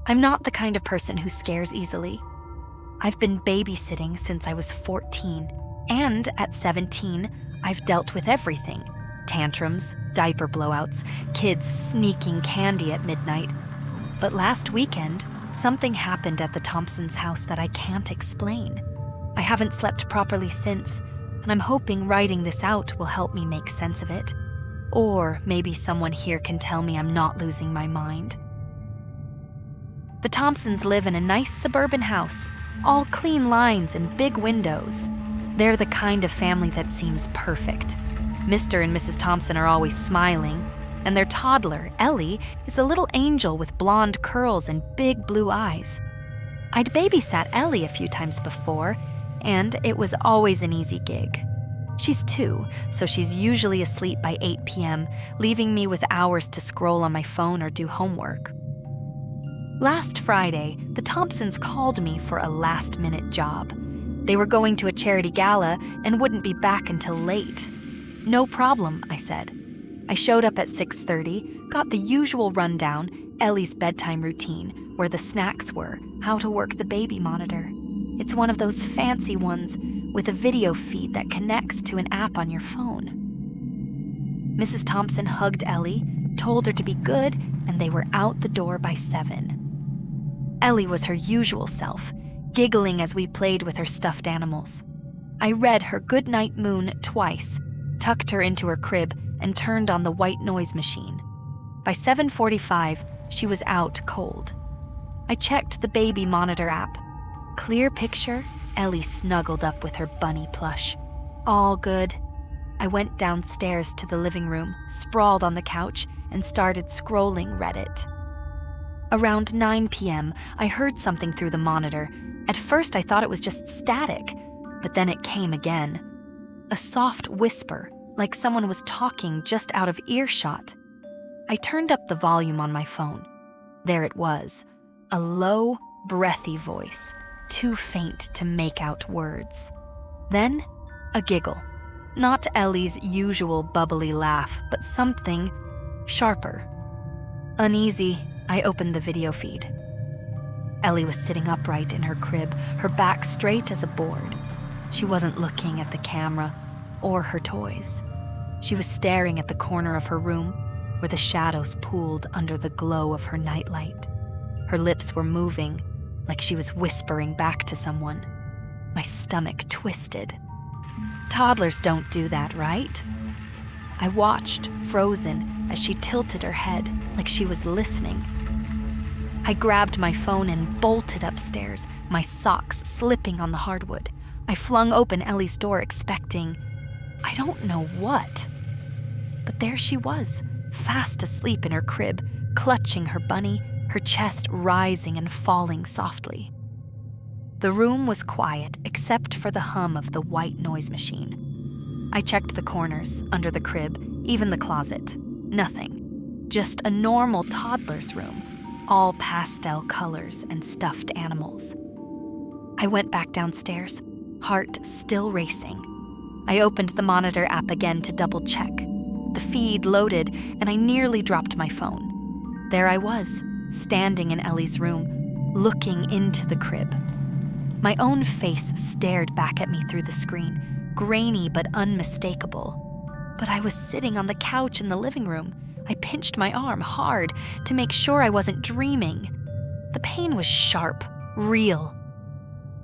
I'm not the kind of person who scares easily. I've been babysitting since I was 14, and at 17, I've dealt with everything. Tantrums, diaper blowouts, kids sneaking candy at midnight. But last weekend, something happened at the Thompsons' house that I can't explain. I haven't slept properly since, and I'm hoping writing this out will help me make sense of it. Or maybe someone here can tell me I'm not losing my mind. The Thompsons live in a nice suburban house, all clean lines and big windows. They're the kind of family that seems perfect. Mr. and Mrs. Thompson are always smiling, and their toddler, Ellie, is a little angel with blonde curls and big blue eyes. I'd babysat Ellie a few times before, and it was always an easy gig. She's 2, so she's usually asleep by 8 p.m., leaving me with hours to scroll on my phone or do homework. Last Friday, the Thompsons called me for a last-minute job. They were going to a charity gala and wouldn't be back until late. No problem, I said. I showed up at 6:30, got the usual rundown, Ellie's bedtime routine, where the snacks were, how to work the baby monitor. It's one of those fancy ones with a video feed that connects to an app on your phone. Mrs. Thompson hugged Ellie, told her to be good, and they were out the door by 7. Ellie was her usual self, giggling as we played with her stuffed animals. I read her goodnight moon twice, tucked her into her crib, and turned on the white noise machine. By 7:45, she was out cold. I checked the baby monitor app. Clear picture, Ellie snuggled up with her bunny plush. All good. I went downstairs to the living room, sprawled on the couch, and started scrolling Reddit. Around 9 p.m., I heard something through the monitor. At first, I thought it was just static, but then it came again. A soft whisper, like someone was talking just out of earshot. I turned up the volume on my phone. There it was, a low, breathy voice, too faint to make out words. Then, a giggle. Not Ellie's usual bubbly laugh, but something sharper. Uneasy, I opened the video feed. Ellie was sitting upright in her crib, her back straight as a board. She wasn't looking at the camera or her toys. She was staring at the corner of her room, where the shadows pooled under the glow of her nightlight. Her lips were moving, like she was whispering back to someone. My stomach twisted. Toddlers don't do that, right? I watched, frozen, as she tilted her head, like she was listening. I grabbed my phone and bolted upstairs, my socks slipping on the hardwood. I flung open Ellie's door, expecting, I don't know what. But there she was, fast asleep in her crib, clutching her bunny, her chest rising and falling softly. The room was quiet except for the hum of the white noise machine. I checked the corners, under the crib, even the closet. Nothing. Just a normal toddler's room, all pastel colors and stuffed animals. I went back downstairs, heart still racing. I opened the monitor app again to double-check. The feed loaded, and I nearly dropped my phone. There I was, standing in Ellie's room, looking into the crib. My own face stared back at me through the screen, grainy but unmistakable. But I was sitting on the couch in the living room. I pinched my arm hard to make sure I wasn't dreaming. The pain was sharp, real.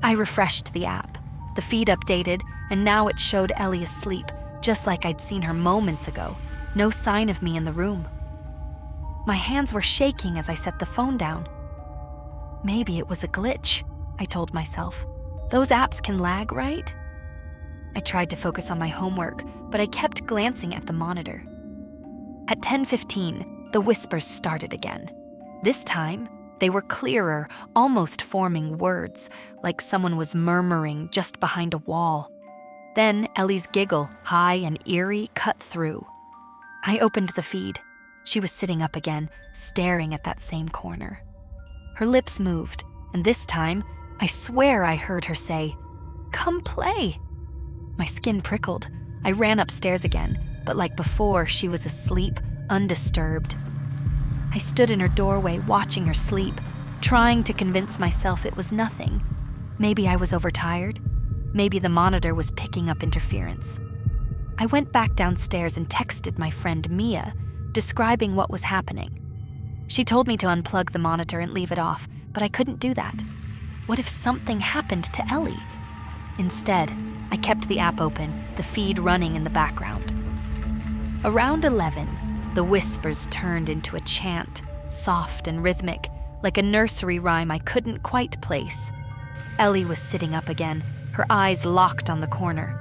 I refreshed the app. The feed updated, and now it showed Ellie asleep, just like I'd seen her moments ago. No sign of me in the room. My hands were shaking as I set the phone down. Maybe it was a glitch, I told myself. Those apps can lag, right? I tried to focus on my homework, but I kept glancing at the monitor. At 10:15, the whispers started again. This time, they were clearer, almost forming words, like someone was murmuring just behind a wall. Then Ellie's giggle, high and eerie, cut through. I opened the feed. She was sitting up again, staring at that same corner. Her lips moved, and this time, I swear I heard her say, "Come play." My skin prickled. I ran upstairs again, but like before, she was asleep, undisturbed. I stood in her doorway, watching her sleep, trying to convince myself it was nothing. Maybe I was overtired. Maybe the monitor was picking up interference. I went back downstairs and texted my friend Mia, describing what was happening. She told me to unplug the monitor and leave it off, but I couldn't do that. What if something happened to Ellie? Instead, I kept the app open, the feed running in the background. Around 11, the whispers turned into a chant, soft and rhythmic, like a nursery rhyme I couldn't quite place. Ellie was sitting up again, her eyes locked on the corner.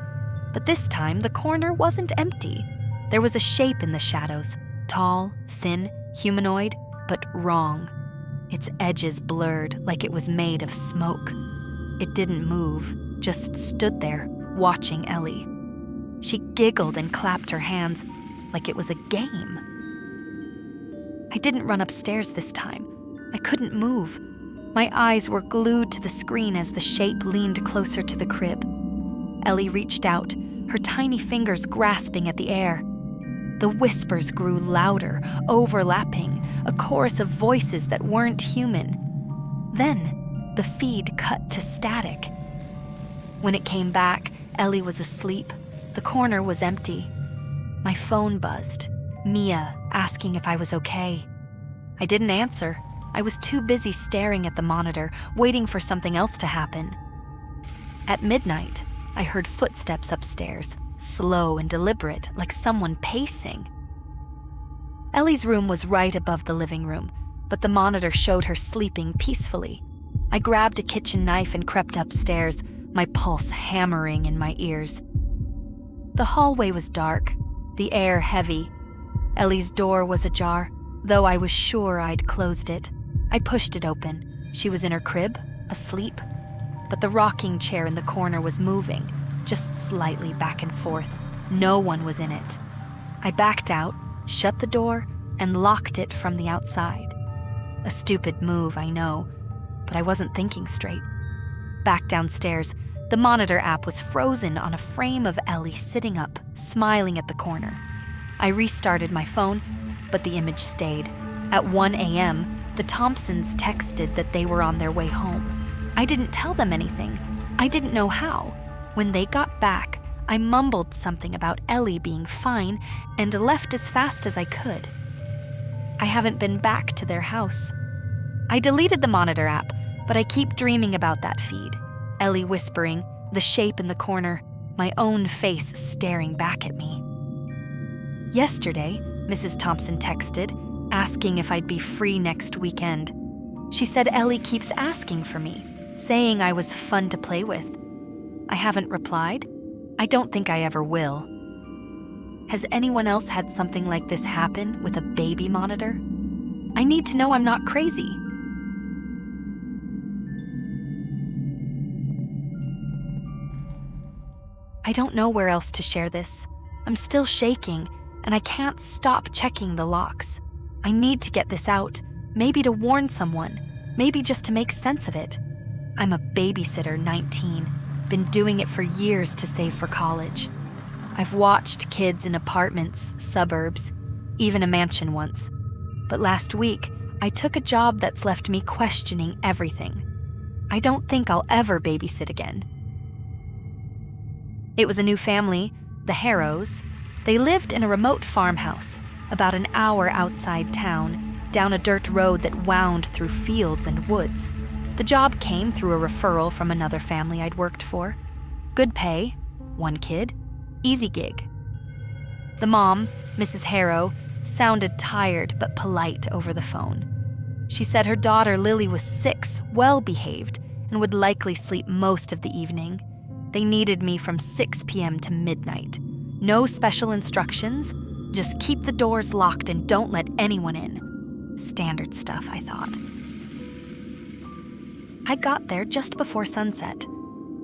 But this time, the corner wasn't empty. There was a shape in the shadows, tall, thin, humanoid, but wrong. Its edges blurred like it was made of smoke. It didn't move, just stood there, watching Ellie. She giggled and clapped her hands like it was a game. I didn't run upstairs this time. I couldn't move. My eyes were glued to the screen as the shape leaned closer to the crib. Ellie reached out, her tiny fingers grasping at the air. The whispers grew louder, overlapping, a chorus of voices that weren't human. Then, the feed cut to static. When it came back, Ellie was asleep. The corner was empty. My phone buzzed, Mia asking if I was okay. I didn't answer. I was too busy staring at the monitor, waiting for something else to happen. At midnight, I heard footsteps upstairs, slow and deliberate, like someone pacing. Ellie's room was right above the living room, but the monitor showed her sleeping peacefully. I grabbed a kitchen knife and crept upstairs, my pulse hammering in my ears. The hallway was dark, the air heavy. Ellie's door was ajar, though I was sure I'd closed it. I pushed it open. She was in her crib, asleep. But the rocking chair in the corner was moving, just slightly back and forth. No one was in it. I backed out, shut the door, and locked it from the outside. A stupid move, I know, but I wasn't thinking straight. Back downstairs, the monitor app was frozen on a frame of Ellie sitting up, smiling at the corner. I restarted my phone, but the image stayed. At 1 a.m., the Thompsons texted that they were on their way home. I didn't tell them anything. I didn't know how. When they got back, I mumbled something about Ellie being fine and left as fast as I could. I haven't been back to their house. I deleted the monitor app, but I keep dreaming about that feed. Ellie whispering, the shape in the corner, my own face staring back at me. Yesterday, Mrs. Thompson texted, asking if I'd be free next weekend. She said Ellie keeps asking for me, saying I was fun to play with. I haven't replied. I don't think I ever will. Has anyone else had something like this happen with a baby monitor? I need to know I'm not crazy. I don't know where else to share this. I'm still shaking, and I can't stop checking the locks. I need to get this out, maybe to warn someone, maybe just to make sense of it. I'm a babysitter, 19, been doing it for years to save for college. I've watched kids in apartments, suburbs, even a mansion once. But last week, I took a job that's left me questioning everything. I don't think I'll ever babysit again. It was a new family, the Harrows. They lived in a remote farmhouse, about an hour outside town, down a dirt road that wound through fields and woods. The job came through a referral from another family I'd worked for. Good pay, one kid, easy gig. The mom, Mrs. Harrow, sounded tired but polite over the phone. She said her daughter Lily was 6, well-behaved, and would likely sleep most of the evening. They needed me from 6 p.m. to midnight. No special instructions, just keep the doors locked and don't let anyone in. Standard stuff, I thought. I got there just before sunset.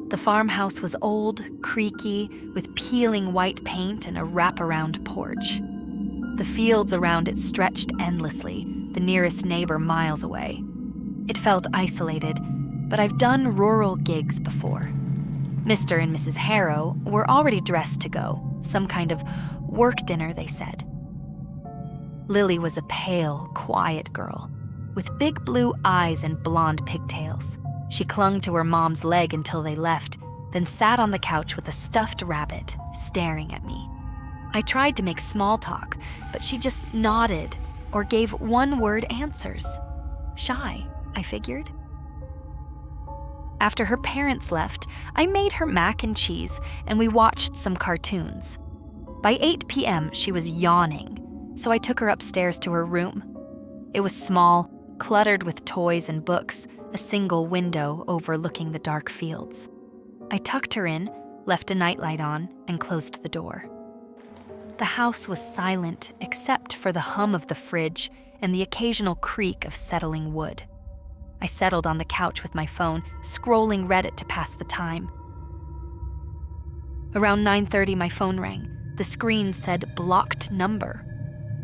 The farmhouse was old, creaky, with peeling white paint and a wraparound porch. The fields around it stretched endlessly, the nearest neighbor miles away. It felt isolated, but I've done rural gigs before. Mr. and Mrs. Harrow were already dressed to go, some kind of work dinner, they said. Lily was a pale, quiet girl. with big blue eyes and blonde pigtails. She clung to her mom's leg until they left, then sat on the couch with a stuffed rabbit, staring at me. I tried to make small talk, but she just nodded or gave one-word answers. Shy, I figured. After her parents left, I made her mac and cheese and we watched some cartoons. By 8 p.m., she was yawning, so I took her upstairs to her room. It was small, cluttered with toys and books, a single window overlooking the dark fields. I tucked her in, left a nightlight on, and closed the door. The house was silent except for the hum of the fridge and the occasional creak of settling wood. I settled on the couch with my phone, scrolling Reddit to pass the time. Around 9:30, my phone rang. The screen said blocked number.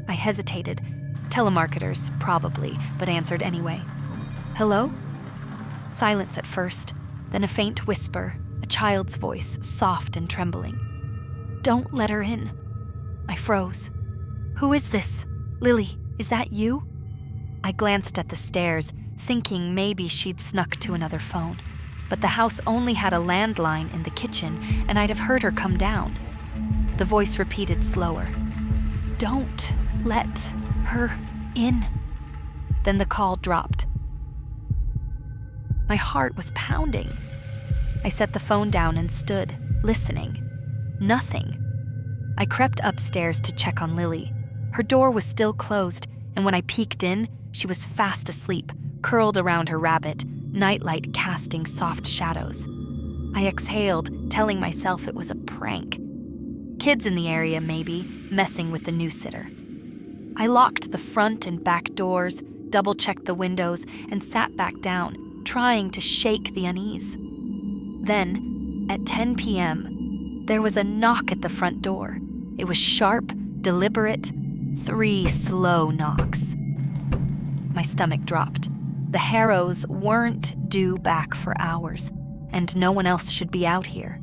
I hesitated. Telemarketers, probably, but answered anyway. Hello? Silence at first, then a faint whisper, a child's voice, soft and trembling. Don't let her in. I froze. Who is this? Lily, is that you? I glanced at the stairs, thinking maybe she'd snuck to another phone. But the house only had a landline in the kitchen, and I'd have heard her come down. The voice repeated slower. Don't let her in. Then the call dropped. My heart was pounding. I set the phone down and stood, listening. Nothing. I crept upstairs to check on Lily. Her door was still closed, and when I peeked in, she was fast asleep, curled around her rabbit, nightlight casting soft shadows. I exhaled, telling myself it was a prank. Kids in the area, maybe, messing with the new sitter. I locked the front and back doors, double-checked the windows, and sat back down, trying to shake the unease. Then, at 10 p.m., there was a knock at the front door. It was sharp, deliberate, 3 slow knocks. My stomach dropped. The Harrows weren't due back for hours, and no one else should be out here.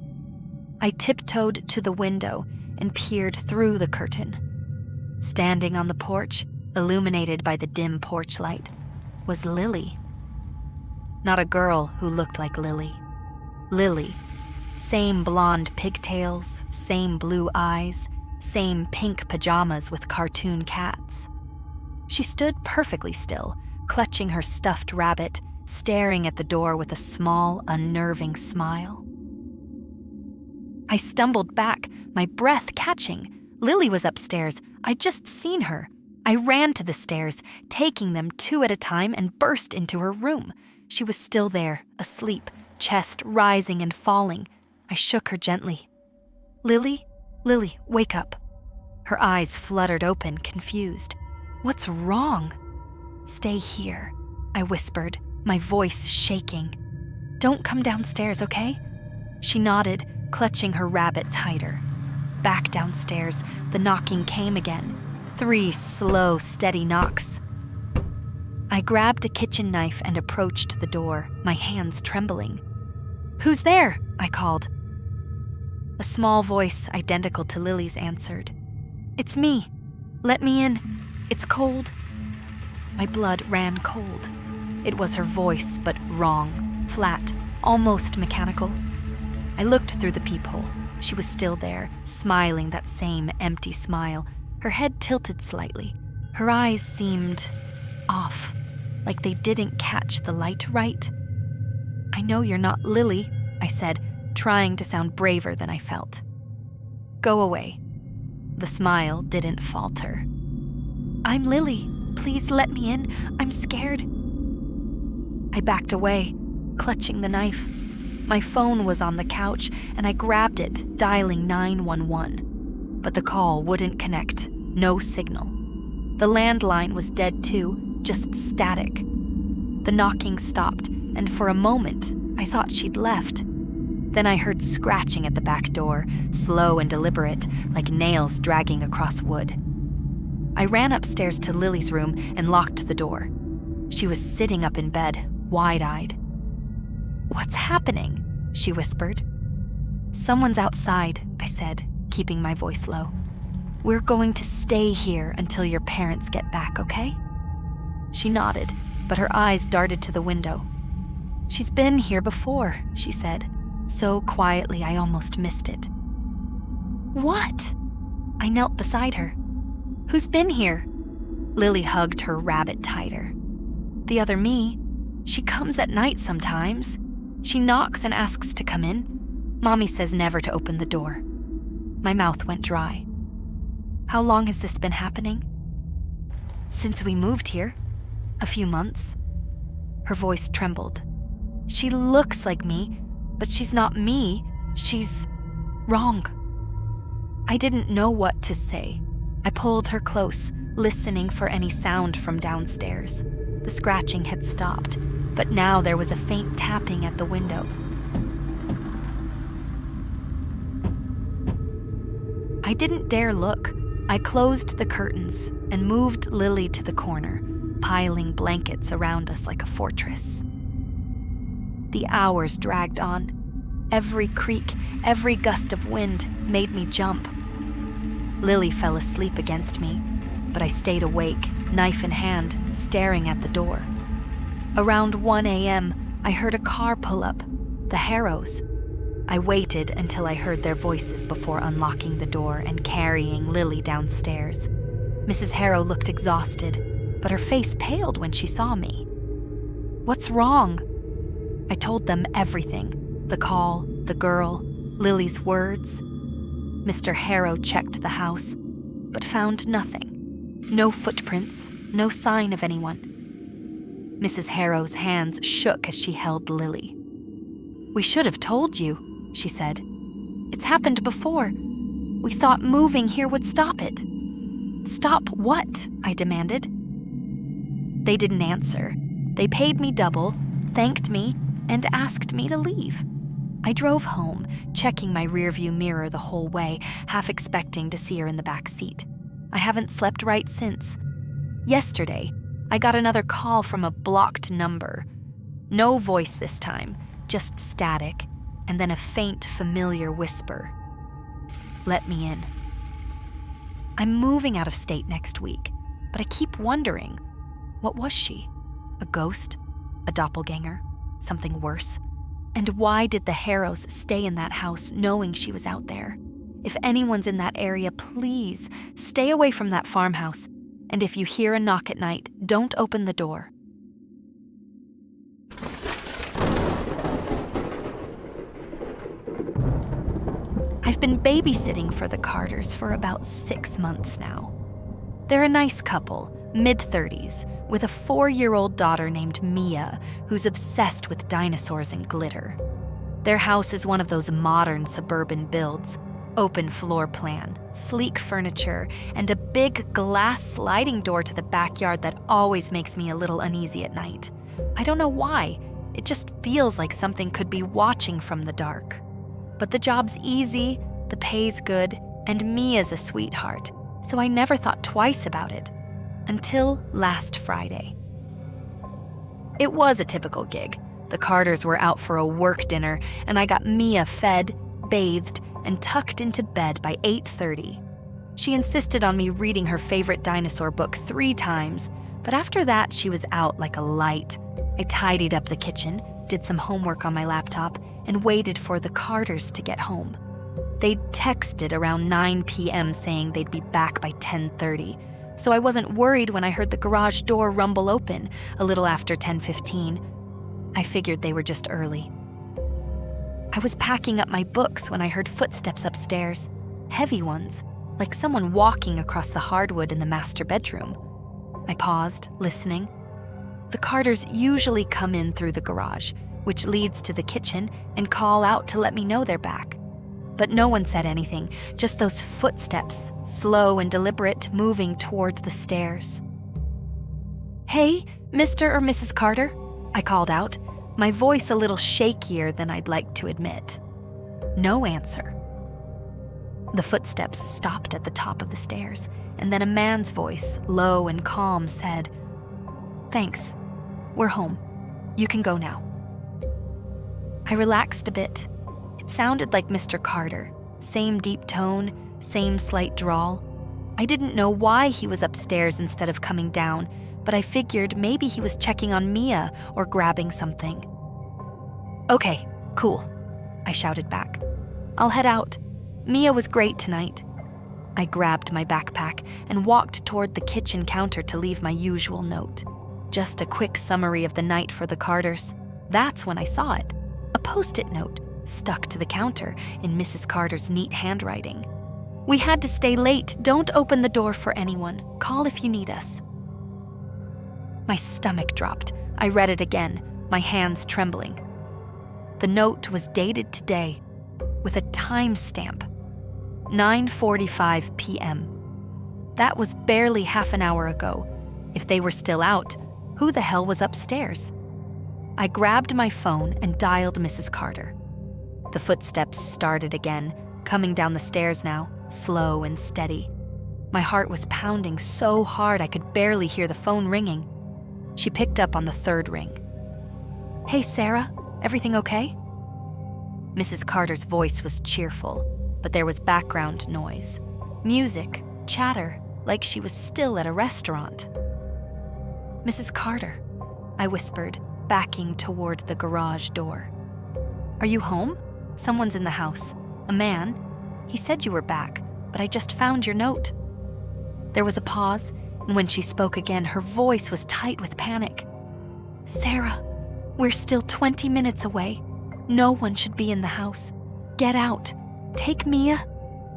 I tiptoed to the window and peered through the curtain. Standing on the porch, illuminated by the dim porch light, was Lily. Not a girl who looked like Lily. Lily. Same blonde pigtails, same blue eyes, same pink pajamas with cartoon cats. She stood perfectly still, clutching her stuffed rabbit, staring at the door with a small, unnerving smile. I stumbled back, my breath catching. Lily was upstairs. I'd just seen her. I ran to the stairs, taking them 2 at a time, and burst into her room. She was still there, asleep, chest rising and falling. I shook her gently. Lily, wake up. Her eyes fluttered open, confused. What's wrong? Stay here, I whispered, my voice shaking. Don't come downstairs, okay? She nodded, clutching her rabbit tighter. Back downstairs, the knocking came again. 3 slow, steady knocks. I grabbed a kitchen knife and approached the door, my hands trembling. Who's there? I called. A small voice identical to Lily's answered. It's me. Let me in. It's cold. My blood ran cold. It was her voice, but wrong, flat, almost mechanical. I looked through the peephole. She was still there, smiling that same empty smile, her head tilted slightly. Her eyes seemed off, like they didn't catch the light right. I know you're not Lily, I said, trying to sound braver than I felt. Go away. The smile didn't falter. I'm Lily. Please let me in. I'm scared. I backed away, clutching the knife. My phone was on the couch, and I grabbed it, dialing 911. But the call wouldn't connect. No signal. The landline was dead too, just static. The knocking stopped, and for a moment, I thought she'd left. Then I heard scratching at the back door, slow and deliberate, like nails dragging across wood. I ran upstairs to Lily's room and locked the door. She was sitting up in bed, wide-eyed. What's happening? She whispered. Someone's outside, I said, keeping my voice low. We're going to stay here until your parents get back, okay? She nodded, but her eyes darted to the window. "She's been here before," she said, so quietly I almost missed it. "What?" I knelt beside her. "Who's been here?" Lily hugged her rabbit tighter. "The other me. She comes at night sometimes. She knocks and asks to come in. Mommy says never to open the door." My mouth went dry. "How long has this been happening?" "Since we moved here. A few months." Her voice trembled. "She looks like me, but she's not me. She's wrong." I didn't know what to say. I pulled her close, listening for any sound from downstairs. The scratching had stopped, but now there was a faint tapping at the window. I didn't dare look. I closed the curtains and moved Lily to the corner, piling blankets around us like a fortress. The hours dragged on. Every creak, every gust of wind made me jump. Lily fell asleep against me, but I stayed awake, knife in hand, staring at the door. Around 1 a.m., I heard a car pull up, the Harrows. I waited until I heard their voices before unlocking the door and carrying Lily downstairs. Mrs. Harrow looked exhausted, but her face paled when she saw me. "What's wrong?" I told them everything. The call, the girl, Lily's words. Mr. Harrow checked the house, but found nothing. No footprints, no sign of anyone. Mrs. Harrow's hands shook as she held Lily. "We should have told you," she said. "It's happened before. We thought moving here would stop it." "Stop what?" I demanded. They didn't answer. They paid me double, thanked me, and asked me to leave. I drove home, checking my rearview mirror the whole way, half expecting to see her in the back seat. I haven't slept right since. Yesterday, I got another call from a blocked number. No voice this time, just static, and then a faint, familiar whisper. "Let me in." I'm moving out of state next week, but I keep wondering, what was she? A ghost? A doppelganger? Something worse? And why did the Harrows stay in that house knowing she was out there? If anyone's in that area, please stay away from that farmhouse. And if you hear a knock at night, don't open the door. I've been babysitting for the Carters for about 6 months now. They're a nice couple, mid-30s, with a 4-year-old daughter named Mia, who's obsessed with dinosaurs and glitter. Their house is one of those modern suburban builds, open floor plan, sleek furniture, and a big glass sliding door to the backyard that always makes me a little uneasy at night. I don't know why, it just feels like something could be watching from the dark. But the job's easy, the pay's good, and Mia's a sweetheart, so I never thought twice about it. Until last Friday. It was a typical gig. The Carters were out for a work dinner, and I got Mia fed, bathed, and tucked into bed by 8:30. She insisted on me reading her favorite dinosaur book 3 times, but after that she was out like a light. I tidied up the kitchen, did some homework on my laptop, and waited for the Carters to get home. They'd texted around 9 p.m. saying they'd be back by 10:30. So I wasn't worried when I heard the garage door rumble open a little after 10:15. I figured they were just early. I was packing up my books when I heard footsteps upstairs, heavy ones, like someone walking across the hardwood in the master bedroom. I paused, listening. The Carters usually come in through the garage, which leads to the kitchen, and call out to let me know they're back. But no one said anything, just those footsteps, slow and deliberate, moving toward the stairs. "Hey, Mr. or Mrs. Carter?" I called out, my voice a little shakier than I'd like to admit. No answer. The footsteps stopped at the top of the stairs, and then a man's voice, low and calm, said, "Thanks. We're home. You can go now." I relaxed a bit. It sounded like Mr. Carter, same deep tone, same slight drawl. I didn't know why he was upstairs instead of coming down, but I figured maybe he was checking on Mia or grabbing something. "Okay, cool," I shouted back. "I'll head out. Mia was great tonight." I grabbed my backpack and walked toward the kitchen counter to leave my usual note. Just a quick summary of the night for the Carters. That's when I saw it. A post-it note stuck to the counter in Mrs. Carter's neat handwriting. "We had to stay late. Don't open the door for anyone. Call if you need us." My stomach dropped. I read it again, my hands trembling. The note was dated today, with a timestamp, 9:45 p.m. That was barely half an hour ago. If they were still out, who the hell was upstairs? I grabbed my phone and dialed Mrs. Carter. The footsteps started again, coming down the stairs now, slow and steady. My heart was pounding so hard I could barely hear the phone ringing. She picked up on the third ring. "Hey, Sarah, everything okay?" Mrs. Carter's voice was cheerful, but there was background noise. Music, chatter, like she was still at a restaurant. "Mrs. Carter," I whispered, backing toward the garage door. "Are you home? Someone's in the house. A man. He said you were back, but I just found your note." There was a pause, and when she spoke again, her voice was tight with panic. "Sarah, we're still 20 minutes away. No one should be in the house. Get out. Take Mia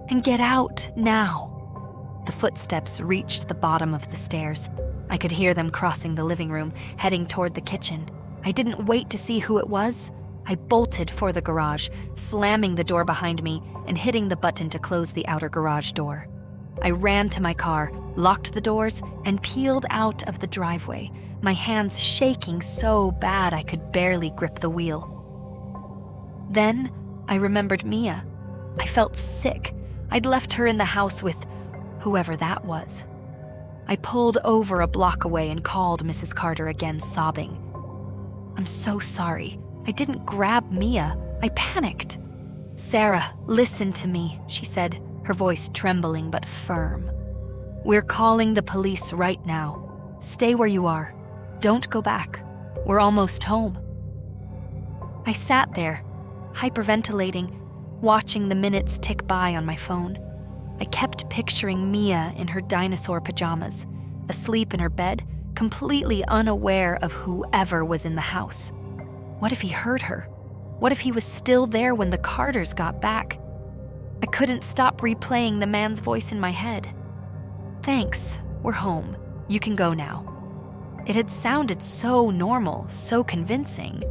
and get out now." The footsteps reached the bottom of the stairs. I could hear them crossing the living room, heading toward the kitchen. I didn't wait to see who it was. I bolted for the garage, slamming the door behind me and hitting the button to close the outer garage door. I ran to my car, locked the doors, and peeled out of the driveway, my hands shaking so bad I could barely grip the wheel. Then I remembered Mia. I felt sick. I'd left her in the house with whoever that was. I pulled over a block away and called Mrs. Carter again, sobbing. "I'm so sorry. I didn't grab Mia. I panicked." "Sarah, listen to me," she said, her voice trembling but firm. "We're calling the police right now. Stay where you are. Don't go back. We're almost home." I sat there, hyperventilating, watching the minutes tick by on my phone. I kept picturing Mia in her dinosaur pajamas, asleep in her bed, completely unaware of whoever was in the house. What if he heard her? What if he was still there when the Carters got back? I couldn't stop replaying the man's voice in my head. "Thanks, we're home. You can go now." It had sounded so normal, so convincing.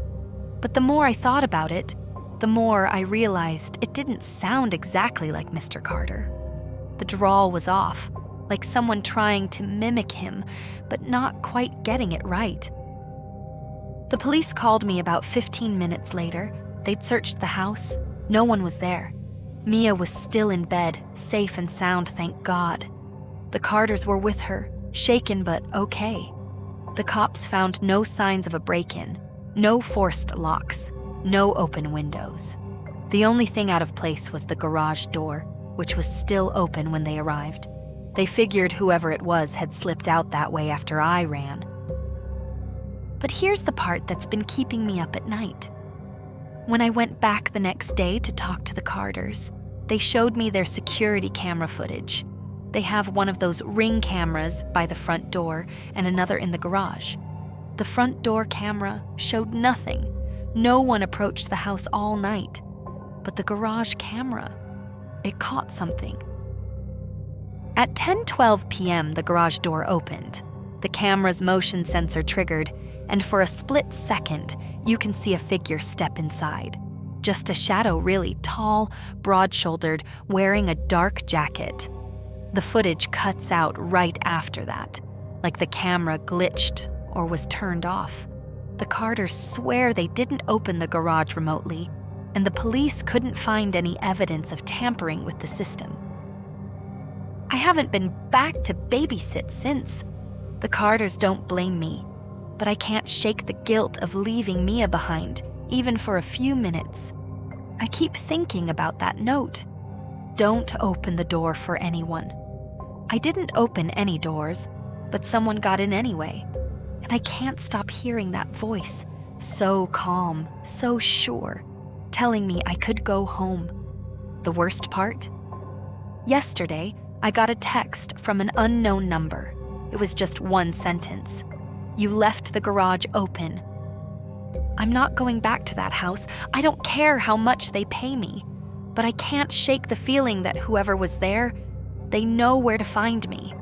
But the more I thought about it, the more I realized it didn't sound exactly like Mr. Carter. The drawl was off, like someone trying to mimic him, but not quite getting it right. The police called me about 15 minutes later. They'd searched the house. No one was there. Mia was still in bed, safe and sound, thank God. The Carters were with her, shaken but okay. The cops found no signs of a break-in, no forced locks, no open windows. The only thing out of place was the garage door, which was still open when they arrived. They figured whoever it was had slipped out that way after I ran. But here's the part that's been keeping me up at night. When I went back the next day to talk to the Carters, they showed me their security camera footage. They have one of those ring cameras by the front door and another in the garage. The front door camera showed nothing. No one approached the house all night. But the garage camera, it caught something. At 10:12 p.m., the garage door opened. The camera's motion sensor triggered, and for a split second, you can see a figure step inside. Just a shadow, really, tall, broad-shouldered, wearing a dark jacket. The footage cuts out right after that, like the camera glitched or was turned off. The Carters swear they didn't open the garage remotely, and the police couldn't find any evidence of tampering with the system. I haven't been back to babysit since. The Carters don't blame me, but I can't shake the guilt of leaving Mia behind, even for a few minutes. I keep thinking about that note. Don't open the door for anyone. I didn't open any doors. but someone got in anyway. And I can't stop hearing that voice, so calm, so sure, telling me I could go home. The worst part? Yesterday, I got a text from an unknown number. It was just one sentence. "You left the garage open." I'm not going back to that house. I don't care how much they pay me. But I can't shake the feeling that whoever was there, they know where to find me.